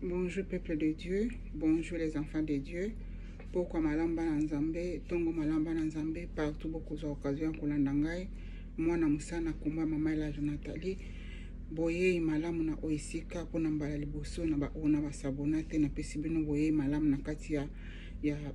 Bonjour peuple de Dieu, bonjour les enfants de Dieu. Pourquoi malamba na nzambe, tongo malamba na nzambe, partout beaucoup d'occasions kolanda ngai. Mwana musana kumba mama la Nathalie. Boye malamu na oisika pona mbala liboso na ba ona basabona te na pesibino boye malamu na kati ya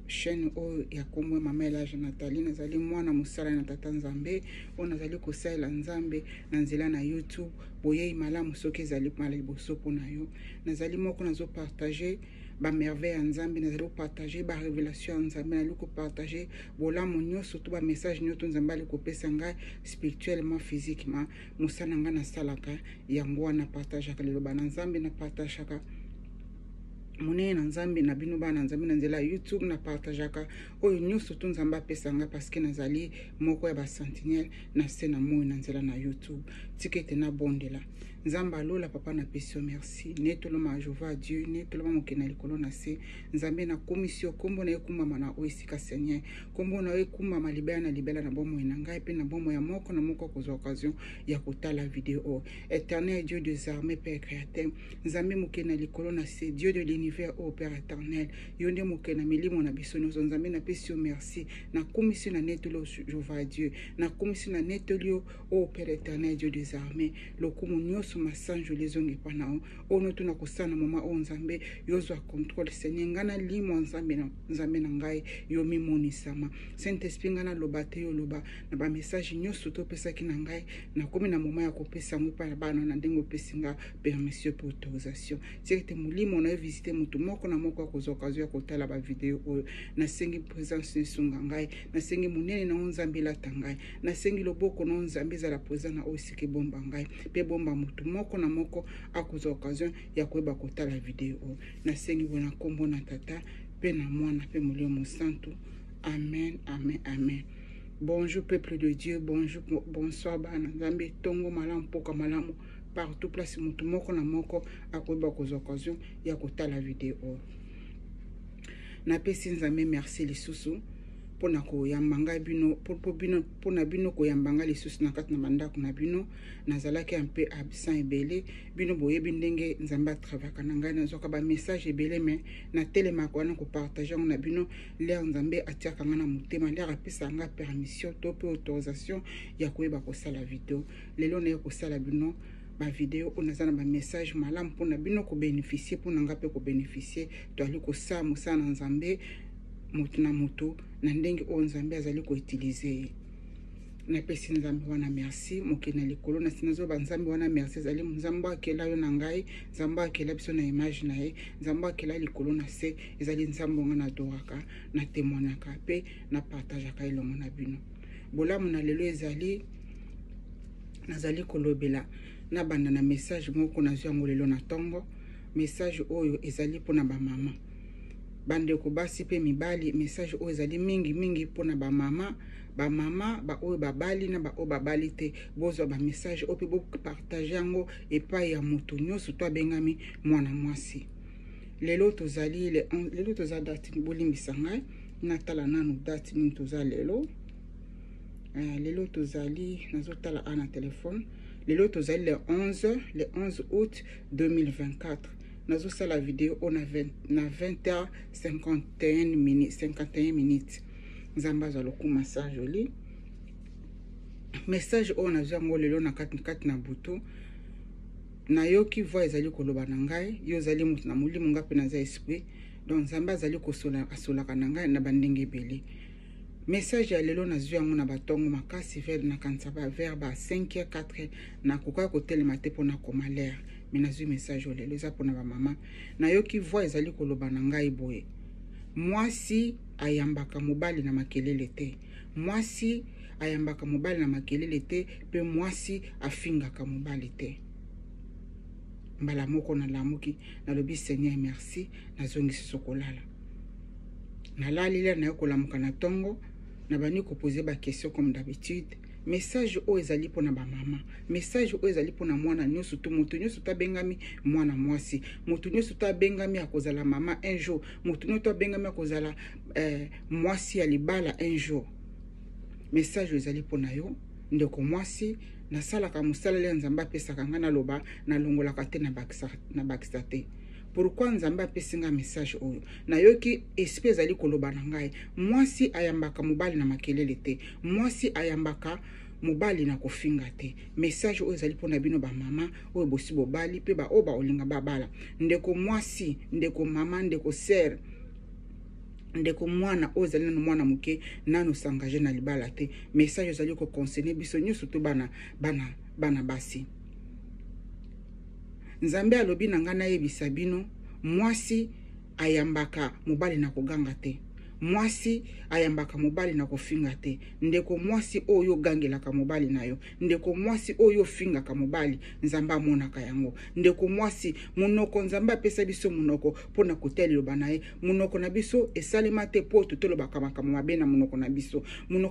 chaîne o ya komwe mama la Nathalie nazali mwana musala na tata nzambe o nazali kosala nzambe na nzela na YouTube boye malamu soki ezali mala liboso pona yo nazali moko nazo partager ba merveille nzambe nazali partager ba révélation nzambe nazali ko partager bolamu nyonso to ba message nyonso nzambe ali kopesa ngai spirituellement physiquement musana nga na salaka yango wana partager lelo bana nzambe na partager monene na nzambe na bino bana nzambe na nzela YouTube na partageaka oyo nyonso to nzambe apesa nga parce que nazali moko ya ba sentinelle na sena moi na nzela na YouTube tikete na bondela nzamba lola papa na pesio merci netolo ma jova Dieu netolo ma mokena likolo na se nzambe na commission kombo na ekumba na oisika Seigneur kombo na ekumba malibela na libela na bomo na ngai pe na bomo ya moko na moko ko occasion ya kotala vidéo éternel Dieu des armées Père créateur nzambe mokena likolo na se Dieu de l'univers ô Père éternel yonde mokena milimo na bisono nzambe na pesio merci na commission na netolo jova Dieu na commission na netolo ô Père éternel Dieu des armées lokumu nyoso masanjo lezongi panao ono tuna kosana mama o nzambe yozwa contrôle Seigneur ngana limo nzambe na ngai yo mimoni sama Saint-Esprit ngana lobate yo loba na ba message nyoso to pesa ki na ngai na komi na mama ya kopesa ngo pa bana na ndengo pesinga permission pour autorisation c'est mulimo na visiter mutu moko na moko ko occasion ya kotala ba vidéo oyo na sengi présence sunga ngai na sengi munene na nzambe la tangai na sengi loboko na nzambe za la présence na osiki bomba ngai pe bomba mutu moko na moko akuza occasion ya koeba kotala vidéo na sengi bona kombo na tata pe na mwana pe mulimo santo amen amen amen. Bonjour peuple de Dieu, bonjour bonsoir bana nzambe tongo malamu poka malamu partout place mutu moko na moko akoeba koza occasion ya kotala vidéo na pesi nzambe merci lisusu pona ko yambanga bino pona bino ko yambanga lisusu na kati na bandako na bino nazalaki un peu absent ebele bino boyebi ndenge nzambe atravaka na ngai nazoka ba message ebele mais na telema ko na ko partager na bino l'air nzambe atiaka nga na motema l'air apesa nga permission to pe autorisation ya koyeba kosala video lelo na kosala bino ba vidéo on a ba message malamu pona bino ko bénéficier pona nga pe ko bénéficier to ali ko sa musana nzambe mutu na mutu na ndenge o nzambe azali ko utiliser na pesi nzambe wana merci mokena likolo na sinazo ba nzambe wana merci azali nzambe akela yo na ngai nzambe akela biso na image na ye nzambe akela likolo na se ezali nzambe nga na doraka na témoignaka pe na partageaka elongo na bino bolamu na lelo ezali nazali kolobela na banda na message moko nazwi yango lelo na tongo message oyo ezali pona ba mama bande ko basi pe mibali message oyo ezali mingi pona ba mama ba oyo babali na ba oyo babali te bozwa ba message oyo pe bo partager yango epai ya moto nyonso to abengami mwana mwasi lelo tozali lelo toza date bolimbisa ngai natala nanu date nini toza lelo lelo tozali nazotala ana telefone lelo tozali le 11 août 2024 nazo sala vidéo on a 20h51 minutes nzamba za loku massage joli message on a zango lelo na kati na buto na yoki voix ezali koloba na ngai yo zali mutu na mulimo ngape na za esprit donc nzamba azali kosola asolaka na ngai na bandenge bele message ya lelo na zwi yango na batongo makasi vers na kanisa ba vers ba 5h 4h na koka kotelema te pona koma l'air mais na zwi message lelo eza pona ba mama na yoki voix ezali koloba na ngai boye mwasi ayambaka mobali na makelele te mwasi ayambaka mobali na makelele te pe mwasi afingaka mobali te mbala moko na lamuki na lobi Seigneur merci na zongisi sokolala na lalila na yokolamuka na tongo na bani ko poser ba question comme d'habitude message o ezali pona ba mama message o ezali pona mwana nyoso to moto nyoso ta bengami mwana mwasi moto nyoso ta bengami akozala mama un jour moto nyoso ta bengami akozala mwasi ya libala un jour message ezali pona yo ndeko mwasi nasalaka musala le nzamba pesa kanga na loba na longolaka te na bakisa te pourquoi nzambe apesinga message oyo nayoki esprit ezali koloba na ngai mwasi ayambaka mobali na makelele te mwasi ayambaka mobali na kofinga te message oyo ezali mpona bino bamama oyo bosi bobali mpe oyo baolinga babala ndeko mwasi ndeko mama ndeko sere ndeko mwana oyo ezali nano mwana moke nano s'engage na libala te message ezali kokonsene biso nyonso to bana basi nzambe alobi na ngai nayebisa bino mwasi ayambaka mobali na koganga te mwasi ayambaka mobali na kofinga te ndeko mwasi oyo gangelaka mobali na yo ndeko mwasi oyo fingaka mobali nzambe amonaka yango ndeko mwasi munoko nzambe apesa biso munoko mpona kotela liloba na ye munoko na biso esalema te mpo tolobaka makambo mabe na munoko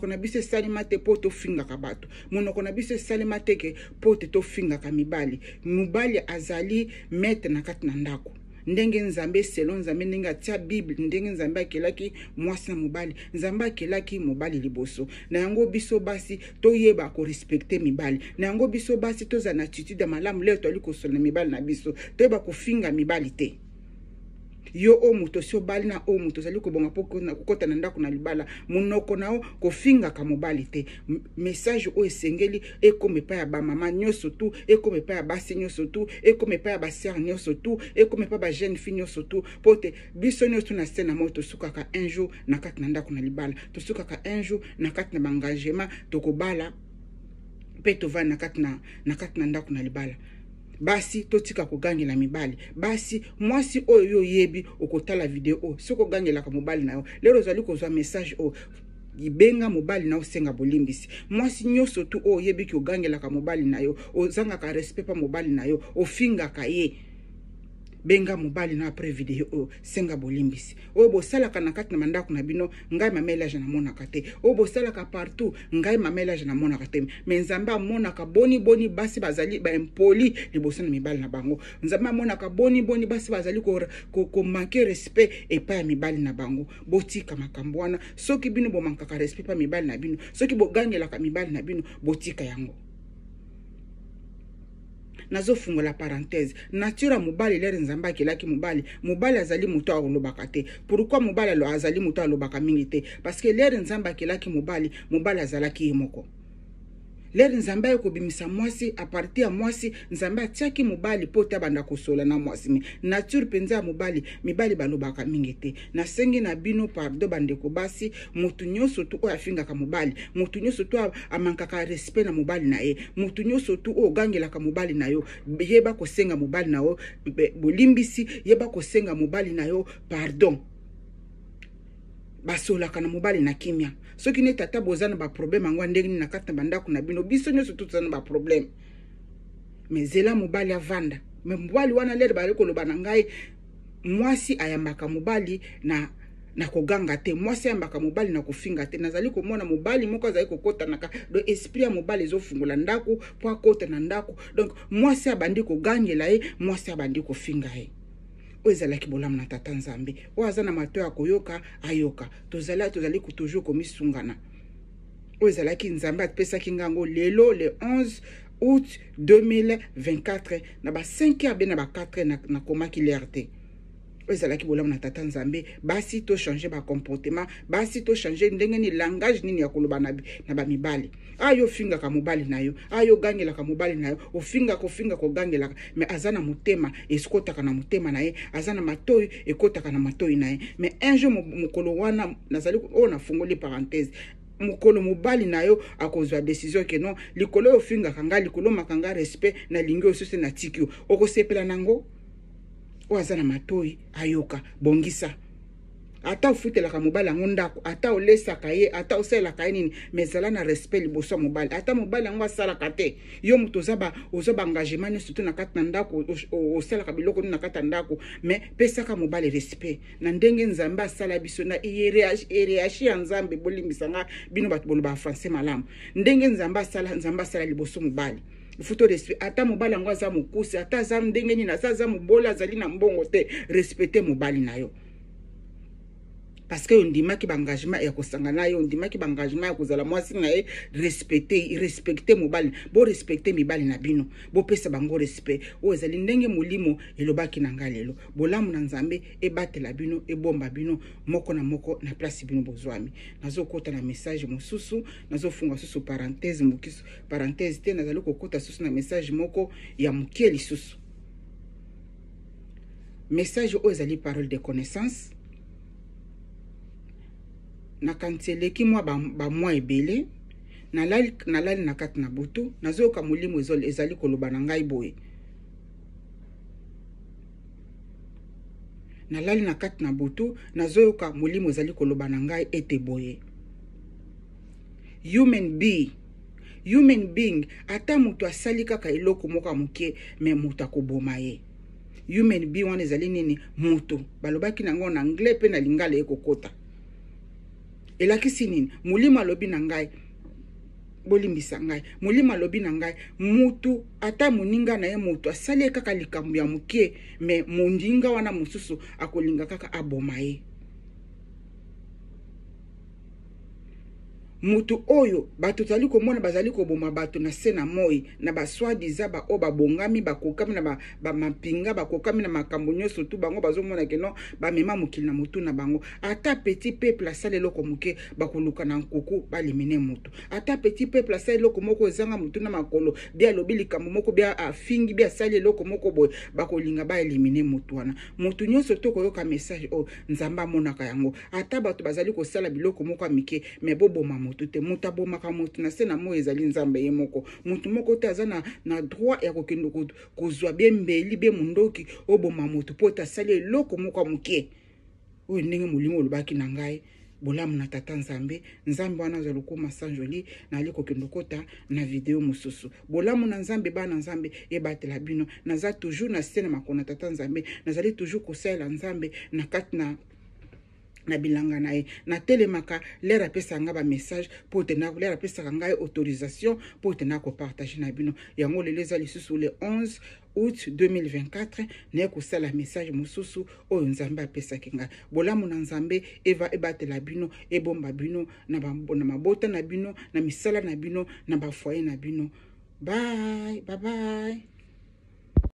na biso esalema te mpo tofingaka bato munoko na biso esalema te ke mpo tofingaka mibali azali maître na kati na ndako ndenge nzambe selon nzambe ndenge atia bible ndenge nzambe akelaki mwasi na mobali nzambe akelaki mobali liboso na yango biso basi toyeba ko respecter mibali na yango biso basi toza na attitude malamu leo toli kosola mibali na biso toyeba kofinga mibali te yo o muto sio bali na o muto zali kobonga poko na kokota na ndako na libala munoko nao kofinga ka mobali te message o esengeli ekome pa ya ba mama nyoso tu ekome pa ya basi nyoso tu ekome pa ya ba sœur nyoso tu ekome pa ba jeune fille nyoso tu pote biso nyoso na scène moto sukaka un jour na kati na ndako na libala to sukaka un jour na kati na engagement to kobala pe to va na kati na ndako na libala basi totika kogangela mibali basi mwasi oyo yebi okotala video o soko gangela ka mobali nayo lero zali kozwa message o ibenga mobali na osenga bolimbisi mwasi nyoso tu o yebi ki ogangela ka mobali nayo ozanga ka respect pa mobali nayo ofinga ka ye benga mobali na après video senga bolimbisi o bosalaka na kati na mandako na bino ngai mamelage na monaka te o bosalaka partout ngai mamelage na monaka te mais nzambe amonaka boni basi bazali ba impoli liboso na mibali na bango nzambe amonaka boni basi bazali ko manquer respect et pas mibali na bango botika makambo wana soki bino bo mankaka respect pa mibali na bino soki bo gangela ka mibali na bino botika yango nazo fungola parenthèse nature mobali lere nzamba kelaki mobali azali muto alobaka te pourquoi mobali lo azali muto alobaka mingi te parce que lere nzamba kelaki mobali azalaki moko lere nzamba ekobimisa mwasi a partir ya mwasi nzamba atiaki mobali po ta banda kosola na mwasi me nature penza mibali balobaka mingi te na sengi na bino pardon bandeko basi mutu nyoso tu oyo afingaka mobali mutu nyoso tu amankaka respect na mobali na ye mutu nyoso tu oyo gangelaka mobali na yo yeba kosenga mobali na yo bolimbisi yeba kosenga mobali na yo pardon basolaka na mobali na kimia soki ne tata bozana ba problème ngwa ndenge na kata bandako na bino biso nyoso tutana ba problème mais zela mobali avanda mais mobali wana lere bali koloba na ngai mwasi ayambaka mobali na koganga te mwasi ayambaka mobali na kofinga te nazali komona mobali moko azali kokota na do esprit ya mobali ezofungula ndako po akota na ndako donc mwasi abandi kogangela ye mwasi abandi kofinga ye ozalaki bolamu na tata nzambe oaza na mato ya koyoka ayoka tozali toujours komisungana ozalaki nzambe atpesaki ngango lelo le 11 août 2024 na ba 5 heures na ba 4 heures na komaki lerte ozalaki bolamu na tata nzambe basi to changer ba comportement basi to changer ndenge ni langage nini ya koloba na ba mibali ayo finga ka mobali nayo ayo gangela ka mobali nayo ofinga ko gangela mais azana mutema esikotaka na mutema naye azana matoi ekotaka na matoi naye mais un jour mukolo wana nazali na fungoli parenthèse mukolo mobali nayo akozwa décision ke non likolo ofinga kanga likolo makanga respect na lingi osose na tikio okosepela nango oazana matoi ayoka bongisa ata ofutelaka mobali yango ndako ata olesaka ye ata osalaka ye nini mais zala na respect liboso mobali ata mobali yango asalaka te yo moto oza engagement nyonso te na kati na ndako osalaka biloko na kati ya ndako mais pesaka mobali respect na ndenge nzambe asala biso na hiérarchie ya nzambe bolimbisanga bino bato boloba français malamu ndenge nzambe asala liboso mobali futo respect ata mobali yango aza mokusi ata aza ndenge nini aza mobola azali na mbongo te respecte mobali na yo parce que on dit ki ba engagement ya kosangana yo, on dit ki ba engagement ya kozala mwasi na ye respecter mobali, bo respecter mibali na bino, bo pesa bango respect. O ezali ndenge molimo elobaki na nga lelo, bolamu na Nzambe ebatela bino, ebomba bino moko na moko na place bino bozwami. Nazo kota na message mosusu, nazo funga susu parenthèse mokisu, parenthèse te nazali kokota susu na message moko ya mukie lisusu. Message o ezali parole de connaissance. Na kanteleki mwa ba mwa ebele, nalali na kati na butu, nazoyoka molimo ezali koloba na ngai boye. Nalali na kati na butu, nazoyoka molimo ezali koloba na ngai ete boye. Human being, ata mutu asali kaka eloko moka muke, me mutu akoboma ye. Human being wana ezali nini? Mutu. Balobaki nango na anglais pe na lingala ekokota. Elakisi nini? Molimo alobi na ngai, bolimbisa ngai. Molimo alobi na ngai, mutu ata moninga na ye mutu asali kaka likambo ya muke, me mondinga wana mosusu akolinga kaka aboma ye. Mutu oyo bato tali komona bazali koboma bato na se na moi, na ba soi-disant ba o babongami bakokami na ba mapinga bakokami na makambo nyonso tu bango bazomona ke non ba mema mokili na mutu na bango. Ata petit peuple asali eloko moke bakoluka na nkuku balimine mutu. Ata petit peuple asali eloko moko ezanga mutu na makolo, bia lobi likambo moko bia afingi bia asali eloko moko boy bakolinga ba elimine mutu wana. Mutu nyonso to koyoka message o Nzamba monaka yango. Ata bato bazali kosala biloko moko amike me boboma mutu te, mutu abomaka mutu na se na mo ezali Nzambe ye moko. Mutu moko te aza na droit ya kokende kozwa bie mbeli bie mundoki oboma mutu po tasali eloko moko amuke. Oyo ndenge molimo olobaki na ngai, bolamu na tata Nzambe. Nzambe wana za lokoma sanjoli na ali kokende kota na video mosusu. Bolamu na Nzambe bana Nzambe ebatela bino. Naza toujours na se na makona tata Nzambe, nazali toujours kosala Nzambe na kati na bilanga na ye. Na telemaka lera pesa nga ba message pour tena lera pesa nga autorisation pour tena ko partager na bino. Yango leleza lisusu le 11 août 2024 ne ko sala message mosusu o Nzambe apesa kinga. Bolamu na Nzambe eva ebatela bino, ebomba bino na mabota na bino, na misala na bino, na ba foyer na bino. Bye bye.